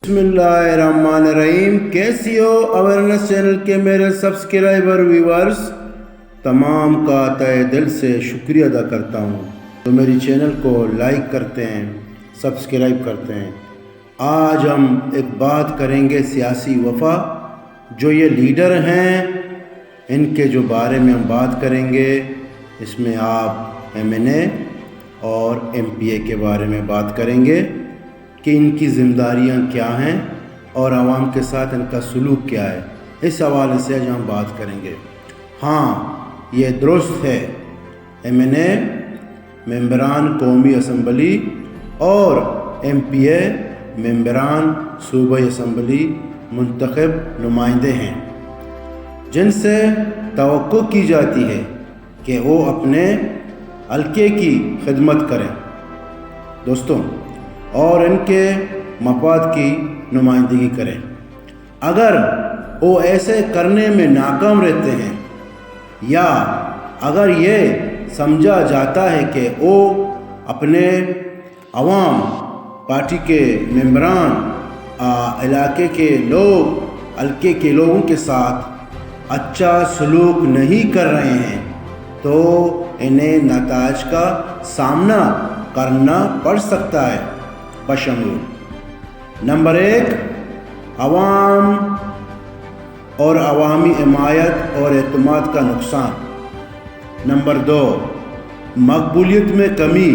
बिस्मिल्लाहिर्रहमानिर्रहीम। कैसी हो अवेयरनेस चैनल के मेरे सब्सक्राइबर व्यूवर्स, तमाम का तहे दिल से शुक्रिया अदा करता हूँ तो मेरी चैनल को लाइक करते हैं, सब्सक्राइब करते हैं। आज हम एक बात करेंगे सियासी वफा, जो ये लीडर हैं इनके जो बारे में हम बात करेंगे। इसमें आप MNA और MPA के बारे में बात करेंगे कि इनकी ज़िम्मेदारियाँ क्या हैं और आवाम के साथ इनका सलूक क्या है। इस हवाले से आज हम बात करेंगे। हाँ, ये दुरुस्त है, MNA मेंबरान कौमी असम्बली और MPA मेंबरान सूबाई असम्बली मुंतखब नुमाइंदे हैं, जिनसे तवक्को की जाती है कि वो अपने हल्के की खिदमत करें दोस्तों, और इनके मफाद की नुमाइंदगी करें। अगर वो ऐसे करने में नाकाम रहते हैं या अगर ये समझा जाता है कि वो अपने अवाम, पार्टी के मेंबरान, इलाके के लोग, हल्के के लोगों के साथ अच्छा सलूक नहीं कर रहे हैं, तो इन्हें नताज का सामना करना पड़ सकता है। बशमूल नंबर 1, अवाम और अवामी हिमायत और एतमाद का नुकसान। नंबर 2, मकबूलियत में कमी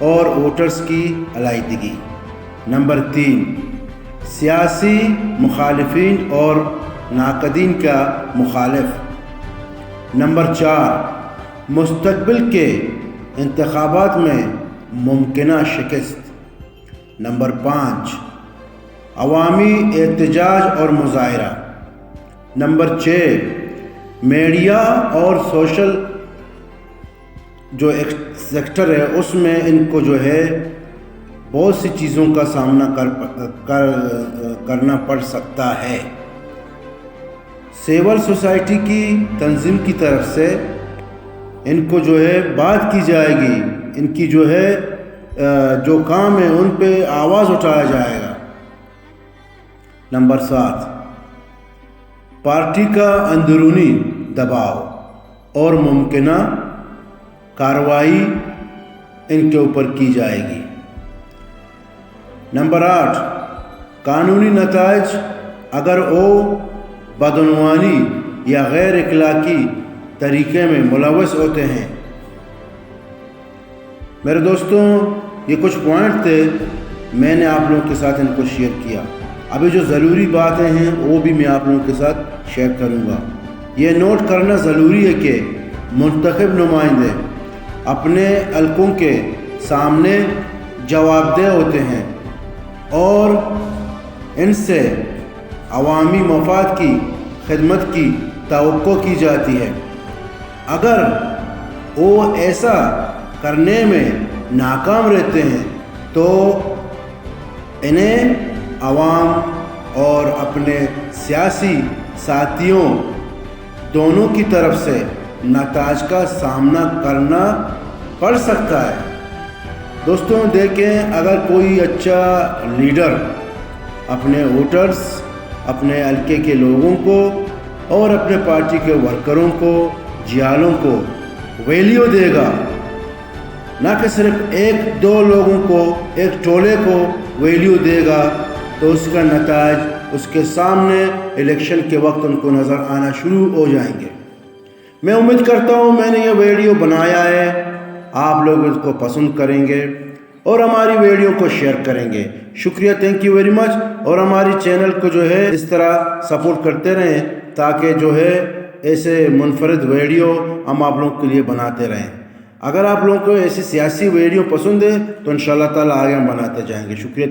और वोटर्स की अलाइदगी। नंबर 3, सियासी मुखालिफिन और नाकदीन का मुखालिफ। नंबर 4, मुस्तकबिल के इंतखाबात में मुमकिना शिकस्त। नंबर 5, अवामी एहतजाज और मुजाहरा। नंबर 6, मीडिया और सोशल जो एक सेक्टर है उसमें इनको जो है बहुत सी चीज़ों का सामना करना पड़ सकता है। सिविल सोसाइटी की तंजीम की तरफ से इनको जो है बात की जाएगी, इनकी जो है जो काम है उन पे आवाज़ उठाया जाएगा। नंबर 7, पार्टी का अंदरूनी दबाव और मुमकिना कार्रवाई इनके ऊपर की जाएगी। नंबर 8, कानूनी नताइज अगर वो बदनवानी या गैर इखलाकी तरीके में मुलव्वस होते हैं। मेरे दोस्तों, ये कुछ पॉइंट थे, मैंने आप लोगों के साथ इनको शेयर किया। अभी जो ज़रूरी बातें हैं वो भी मैं आप लोगों के साथ शेयर करूँगा। ये नोट करना ज़रूरी है कि मुंतखब नुमाइंदे अपने हल्कों के सामने जवाबदेह होते हैं और इनसे अवामी मफाद की खिदमत की तवक्को की जाती है। अगर वो ऐसा करने में नाकाम रहते हैं तो इन्हें अवाम और अपने सियासी साथियों दोनों की तरफ से नताज का सामना करना पड़ सकता है। दोस्तों देखें, अगर कोई अच्छा लीडर अपने वोटर्स, अपने हल्के के लोगों को और अपने पार्टी के वर्करों को, जियालों को वैल्यू देगा, ना कि सिर्फ 1-2 लोगों को, एक टोले को वैल्यू देगा, तो उसका नताज उसके सामने इलेक्शन के वक्त उनको नज़र आना शुरू हो जाएंगे। मैं उम्मीद करता हूँ मैंने ये वीडियो बनाया है, आप लोग इसको पसंद करेंगे और हमारी वीडियो को शेयर करेंगे। शुक्रिया, थैंक यू वेरी मच। और हमारी चैनल को जो है इस तरह सपोर्ट करते रहें ताकि जो है ऐसे मुनफरद वीडियो हम आप लोगों के लिए बनाते रहें। अगर आप लोगों को ऐसी सियासी वीडियो पसंद है तो इंशाअल्लाह ताला आगे हम बनाते जाएंगे। शुक्रिया।